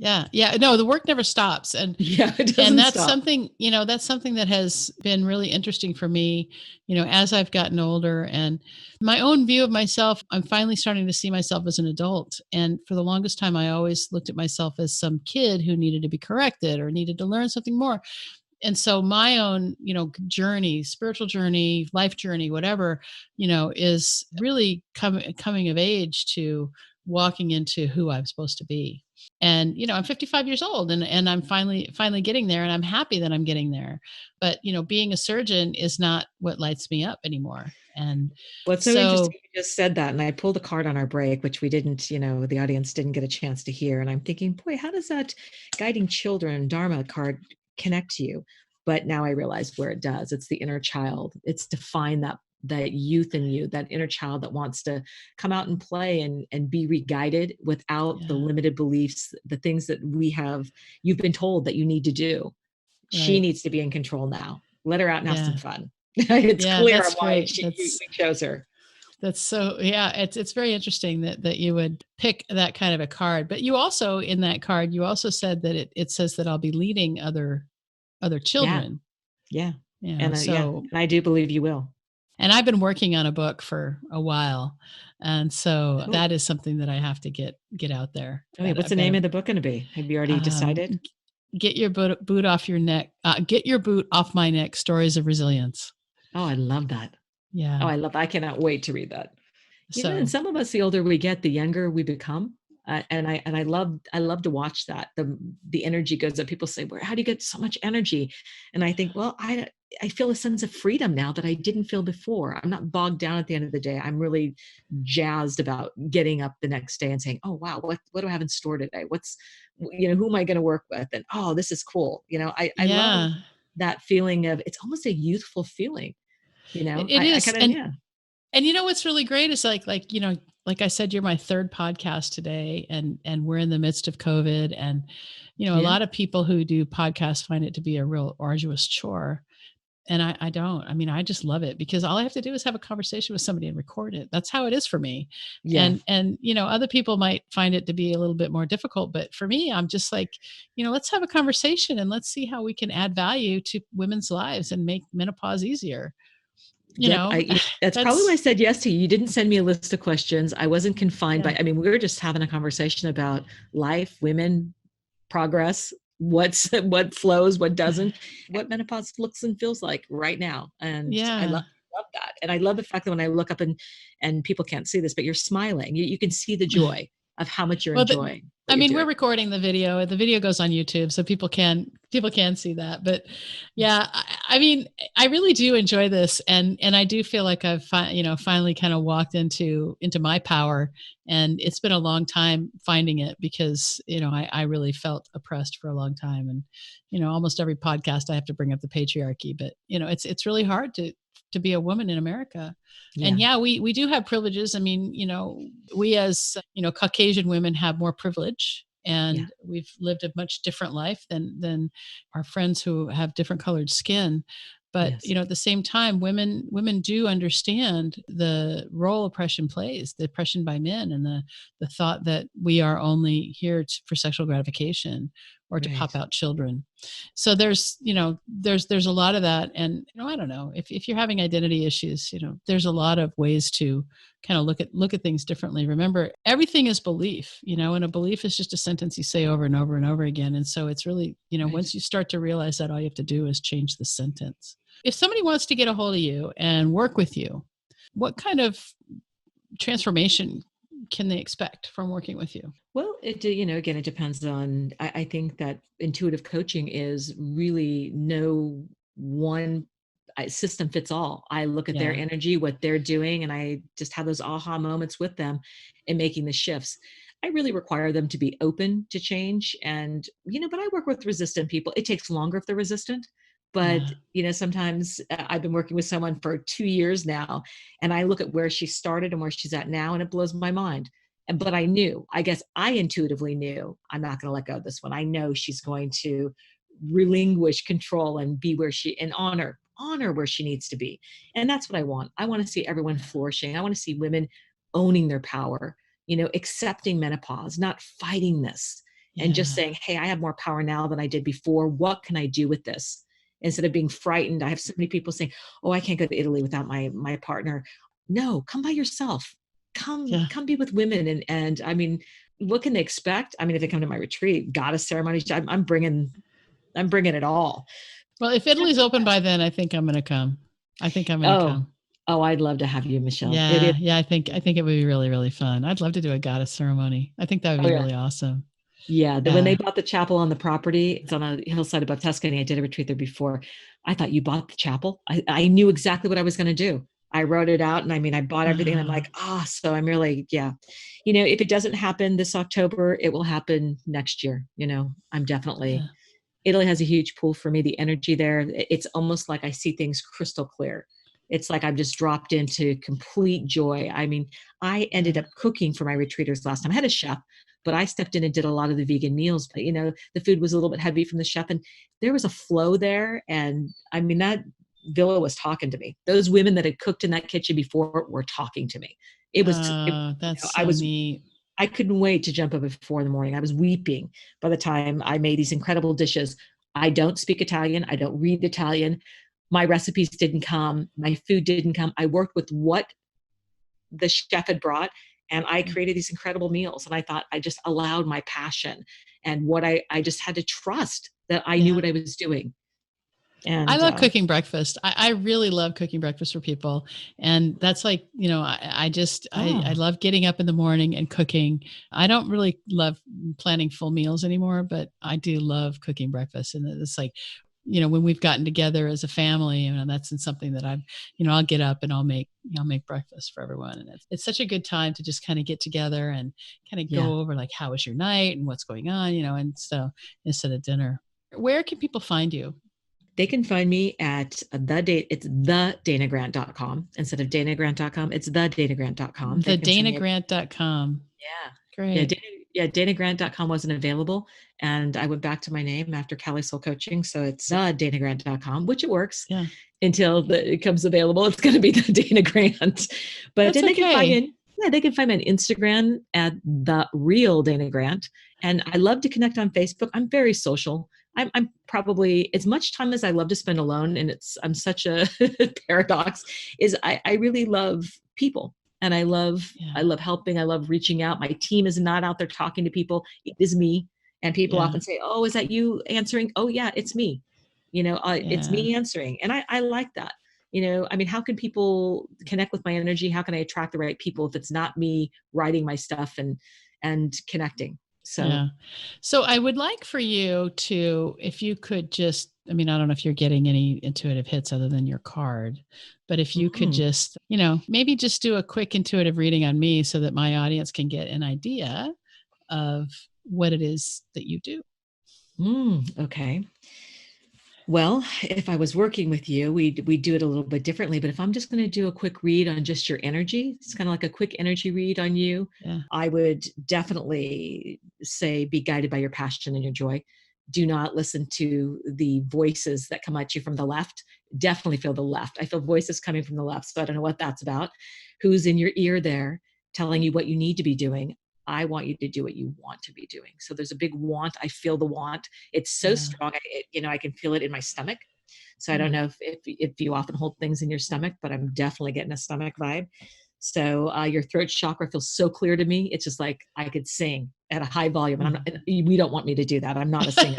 [SPEAKER 1] Yeah. Yeah. No, the work never stops.
[SPEAKER 2] Yeah, it
[SPEAKER 1] And
[SPEAKER 2] doesn't
[SPEAKER 1] that's
[SPEAKER 2] stop.
[SPEAKER 1] something, that's something that has been really interesting for me, as I've gotten older and my own view of myself. I'm finally starting to see myself as an adult. And for the longest time, I always looked at myself as some kid who needed to be corrected or needed to learn something more. And so my own, journey, spiritual journey, life journey, whatever, is really coming of age to walking into who I'm supposed to be. And I'm 55 years old, and I'm finally getting there, and I'm happy that I'm getting there. But being a surgeon is not what lights me up anymore. And
[SPEAKER 2] Well, it's so
[SPEAKER 1] so
[SPEAKER 2] interesting you just said that. And I pulled a card on our break, which we didn't, the audience didn't get a chance to hear. And I'm thinking, boy, how does that guiding children Dharma card connect to you? But now I realize where it does. It's the inner child. It's to find that youth in you, that inner child that wants to come out and play and be re-guided without the
[SPEAKER 1] yeah,
[SPEAKER 2] limited beliefs, the things that you've been told that you need to do. She
[SPEAKER 1] right,
[SPEAKER 2] needs to be in control now. Let her out and have some
[SPEAKER 1] yeah,
[SPEAKER 2] fun. It's
[SPEAKER 1] yeah,
[SPEAKER 2] clear
[SPEAKER 1] that's
[SPEAKER 2] why
[SPEAKER 1] great.
[SPEAKER 2] we chose her.
[SPEAKER 1] That's so, yeah, it's very interesting that you would pick that kind of a card. But you also, in that card, you also said that it says that I'll be leading other
[SPEAKER 2] Yeah.
[SPEAKER 1] children.
[SPEAKER 2] Yeah. Yeah,
[SPEAKER 1] So,
[SPEAKER 2] and I do believe you will.
[SPEAKER 1] and I've been working on a book for a while, and so
[SPEAKER 2] Oh,
[SPEAKER 1] that is something that I have to get out there.
[SPEAKER 2] oh yeah. What's the
[SPEAKER 1] I've got
[SPEAKER 2] name
[SPEAKER 1] to
[SPEAKER 2] of the book going to be? Have you already
[SPEAKER 1] um,
[SPEAKER 2] decided?
[SPEAKER 1] get your boot off your neck. Get your boot off my neck. Stories of resilience.
[SPEAKER 2] Oh, I love that. Oh,
[SPEAKER 1] Yeah.
[SPEAKER 2] I cannot wait to read that. And
[SPEAKER 1] So
[SPEAKER 2] some of us, the older we get, the younger we become. And I love to watch that. The energy goes up. People say, "Where? How do you get so much energy?" And I think, well, I feel a sense of freedom now that I didn't feel before. I'm not bogged down at the end of the day. I'm really jazzed about getting up the next day and saying, "Oh wow, what do I have in store today? Who am I going to work with?" And oh, this is cool. I love
[SPEAKER 1] yeah,
[SPEAKER 2] that feeling of, it's almost a youthful feeling.
[SPEAKER 1] it
[SPEAKER 2] I
[SPEAKER 1] is.
[SPEAKER 2] kind of,
[SPEAKER 1] And
[SPEAKER 2] yeah.
[SPEAKER 1] what's really great is like I said, you're my third podcast today, and we're in the midst of COVID, and a
[SPEAKER 2] Yeah.
[SPEAKER 1] lot of people who do podcasts find it to be a real arduous chore. And I don't. I mean, I just love it because all I have to do is have a conversation with somebody and record it. That's how it is for me.
[SPEAKER 2] Yeah.
[SPEAKER 1] And other people might find it to be a little bit more difficult, but for me, I'm just like, let's have a conversation and let's see how we can add value to women's lives and make menopause easier. You
[SPEAKER 2] Yep.
[SPEAKER 1] know,
[SPEAKER 2] That's probably why I
[SPEAKER 1] that's
[SPEAKER 2] said yes to you. You didn't send me a list of questions. I wasn't confined
[SPEAKER 1] yeah.
[SPEAKER 2] by, I mean, we were just having a conversation about life, women, progress, what flows, what doesn't, what menopause looks and feels like right now. And I
[SPEAKER 1] Yeah.
[SPEAKER 2] love that. And I love the fact that when I look up and people can't see this, but you're smiling, you can see the joy of how much you're
[SPEAKER 1] Well,
[SPEAKER 2] enjoying
[SPEAKER 1] I
[SPEAKER 2] what you're
[SPEAKER 1] mean, we're
[SPEAKER 2] doing.
[SPEAKER 1] recording the video. The video goes on YouTube, so people can see that. But yeah, I mean, I really do enjoy this, and I do feel like I've finally kind of walked into my power, and it's been a long time finding it because I really felt oppressed for a long time, and almost every podcast I have to bring up the patriarchy, but it's really hard to be a woman in America. And
[SPEAKER 2] Yeah.
[SPEAKER 1] yeah, we do have privileges. I mean, we as Caucasian women have more privilege,
[SPEAKER 2] Yeah.
[SPEAKER 1] and we've lived a much different life than our friends who have different colored skin. But
[SPEAKER 2] Yes.
[SPEAKER 1] at the same time, women do understand the role oppression plays, the oppression by men, and the thought that we are only here for sexual gratification or to
[SPEAKER 2] Right.
[SPEAKER 1] pop out children. So there's a lot of that. And I don't know, if you're having identity issues, there's a lot of ways to kind of look at things differently. Remember, everything is belief, and a belief is just a sentence you say over and over and over again. And so it's really,
[SPEAKER 2] Right.
[SPEAKER 1] once you start to realize that, all you have to do is change the sentence. If somebody wants to get a hold of you and work with you, what kind of transformation can they expect from working with you?
[SPEAKER 2] Well, again, it depends on, I think that intuitive coaching is really no one system fits all. I look at their
[SPEAKER 1] Yeah.
[SPEAKER 2] energy, what they're doing, and I just have those aha moments with them in making the shifts. I really require them to be open to change. And, but I work with resistant people. It takes longer if they're resistant. But,
[SPEAKER 1] Yeah.
[SPEAKER 2] sometimes I've been working with someone for 2 years now, and I look at where she started and where she's at now, and it blows my mind. But I knew, I guess I intuitively knew, I'm not going to let go of this one. I know she's going to relinquish control and be where and honor where she needs to be. And that's what I want. I want to see everyone flourishing. I want to see women owning their power, accepting menopause, not fighting this, and just saying, hey, I have more power now than I did before. What can I do with this? Instead of being frightened. I have so many people saying, oh, I can't go to Italy without my partner. No, come by yourself. Come be with women. And I mean, what can they expect? I mean, if they come to my retreat, goddess ceremonies, I'm bringing it all.
[SPEAKER 1] Well, if Italy's open by then, I think I'm going to come. I think I'm going to come.
[SPEAKER 2] Oh, I'd love to have you, Michelle.
[SPEAKER 1] Yeah. I think it would be really, really fun. I'd love to do a goddess ceremony. I think that would be really awesome.
[SPEAKER 2] Yeah. When they bought the chapel on the property, it's on a hillside above Tuscany. I did a retreat there before. I thought, you bought the chapel? I knew exactly what I was going to do. I wrote it out, and I mean, I bought everything. And I'm like, so I'm really, if it doesn't happen this October, it will happen next year. I'm definitely, Italy has a huge pull for me. The energy there, it's almost like I see things crystal clear. It's like I'm just dropped into complete joy. I mean, I ended up cooking for my retreaters last time. I had a chef, but I stepped in and did a lot of the vegan meals. But, the food was a little bit heavy from the chef, and there was a flow there. And I mean, that villa was talking to me. Those women that had cooked in that kitchen before were talking to me. It was,
[SPEAKER 1] that's so neat.
[SPEAKER 2] I couldn't wait to jump up at 4 a.m. I was weeping by the time I made these incredible dishes. I don't speak Italian. I don't read Italian. My recipes didn't come. My food didn't come. I worked with what the chef had brought, and I created these incredible meals. And I thought, I just allowed my passion and what I just had to trust that I knew what I was doing. And
[SPEAKER 1] I love cooking breakfast. I really love cooking breakfast for people. And that's like, I love getting up in the morning and cooking. I don't really love planning full meals anymore, but I do love cooking breakfast. And it's like, when we've gotten together as a family, and that's something that I'll get up and I'll make breakfast for everyone. And it's such a good time to just kind of get together and kind of go over like, how was your night and what's going on, and so instead of dinner. Where can people find you?
[SPEAKER 2] They can find me at it's thedanagrant.com instead of danagrant.com. It's thedanagrant.com.
[SPEAKER 1] Thedanagrant.com.
[SPEAKER 2] Yeah.
[SPEAKER 1] Great.
[SPEAKER 2] Danagrant.com wasn't available. And I went back to my name after Cali Soul Coaching. So it's thedanagrant.com, which it works until it comes available. It's going to be the Dana Grant. But then they can find me. They can find me on Instagram at The Real Dana Grant. And I love to connect on Facebook. I'm very social. I'm probably, as much time as I love to spend alone, and I'm such a paradox, is I really love people. And I love helping. I love reaching out. My team is not out there talking to people. It is me. And people often say, oh, is that you answering? Oh yeah, it's me. It's me answering. And I like that. I mean, how can people connect with my energy? How can I attract the right people if it's not me writing my stuff and connecting?
[SPEAKER 1] So I would like for you to, if you could just, I mean, I don't know if you're getting any intuitive hits other than your card, but if you could just, maybe just do a quick intuitive reading on me so that my audience can get an idea of what it is that you do.
[SPEAKER 2] Okay. Well, if I was working with you, we do it a little bit differently. But if I'm just going to do a quick read on just your energy, it's kind of like a quick energy read on you. I would definitely say be guided by your passion and your joy. Do not listen to the voices that come at you from the left. Definitely feel the left. I feel voices coming from the left. So I don't know what that's about. Who's in your ear there telling you what you need to be doing? I want you to do what you want to be doing. So there's a big want. I feel the want. It's so strong. I can feel it in my stomach. So I don't know if you often hold things in your stomach, but I'm definitely getting a stomach vibe. So your throat chakra feels so clear to me. It's just like I could sing at a high volume. And we don't want me to do that. I'm not a singer.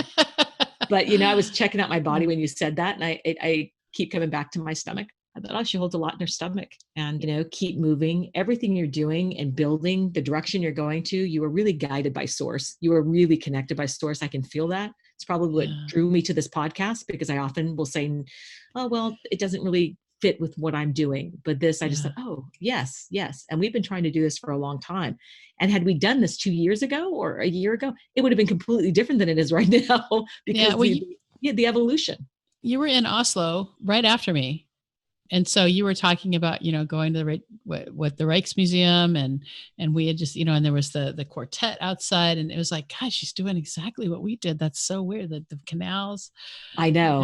[SPEAKER 2] But, I was checking out my body when you said that. And I keep coming back to my stomach. I thought, she holds a lot in her stomach. And, keep moving. Everything you're doing and building, the direction you're going to, you are really guided by source. You are really connected by source. I can feel that. It's probably what drew me to this podcast, because I often will say, oh, well, it doesn't really fit with what I'm doing. But this, I just thought, oh, yes. And we've been trying to do this for a long time. And had we done this 2 years ago or a year ago, it would have been completely different than it is right now, because the evolution.
[SPEAKER 1] You were in Oslo right after me. And so you were talking about, going to the what the Rijksmuseum, and we had just, and there was the quartet outside, and it was like, gosh, she's doing exactly what we did. That's so weird. The canals,
[SPEAKER 2] I know.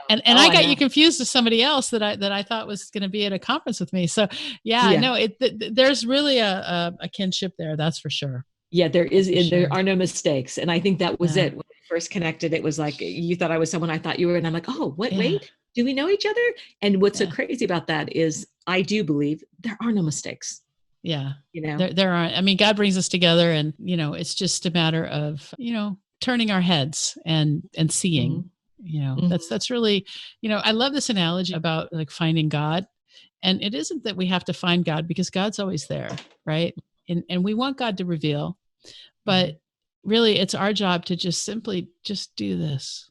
[SPEAKER 1] and I got you confused with somebody else that I thought was going to be at a conference with me. So no, there's really a kinship there. That's for sure.
[SPEAKER 2] Yeah, there is. There are no mistakes. And I think that was it. When we first connected, it was like, you thought I was someone I thought you were. And I'm like, oh, wait, do we know each other? And what's so crazy about that is I do believe there are no mistakes.
[SPEAKER 1] Yeah. There aren't. I mean, God brings us together, and, it's just a matter of, turning our heads and seeing, that's really, I love this analogy about like finding God. And it isn't that we have to find God, because God's always there. Right. And we want God to reveal, but really it's our job to just simply just do this.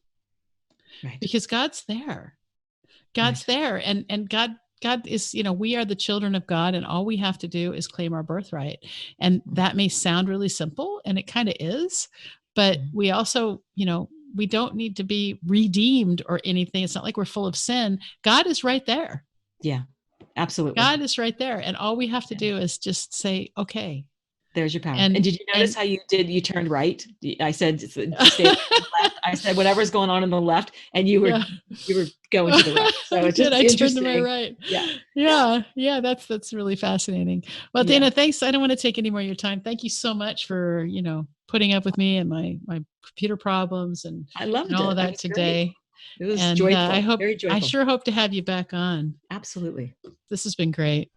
[SPEAKER 1] Right. Because God's there. God's there. And God is, we are the children of God, and all we have to do is claim our birthright. And that may sound really simple, and it kind of is, but we also, we don't need to be redeemed or anything. It's not like we're full of sin. God is right there.
[SPEAKER 2] Yeah, absolutely.
[SPEAKER 1] God is right there. And all we have to do is just say, okay.
[SPEAKER 2] There's your power. And did you notice how you turned right? I said, stay left. I said, whatever's going on in the left, and you were going to the right. So it's just interesting.
[SPEAKER 1] I turned to my right. Yeah. That's really fascinating. Well, Dana, thanks. I don't want to take any more of your time. Thank you so much for, putting up with me and my computer problems, and
[SPEAKER 2] I loved
[SPEAKER 1] all of that today.
[SPEAKER 2] Great. It was joyful.
[SPEAKER 1] Very joyful. I sure hope to have you back on.
[SPEAKER 2] Absolutely.
[SPEAKER 1] This has been great.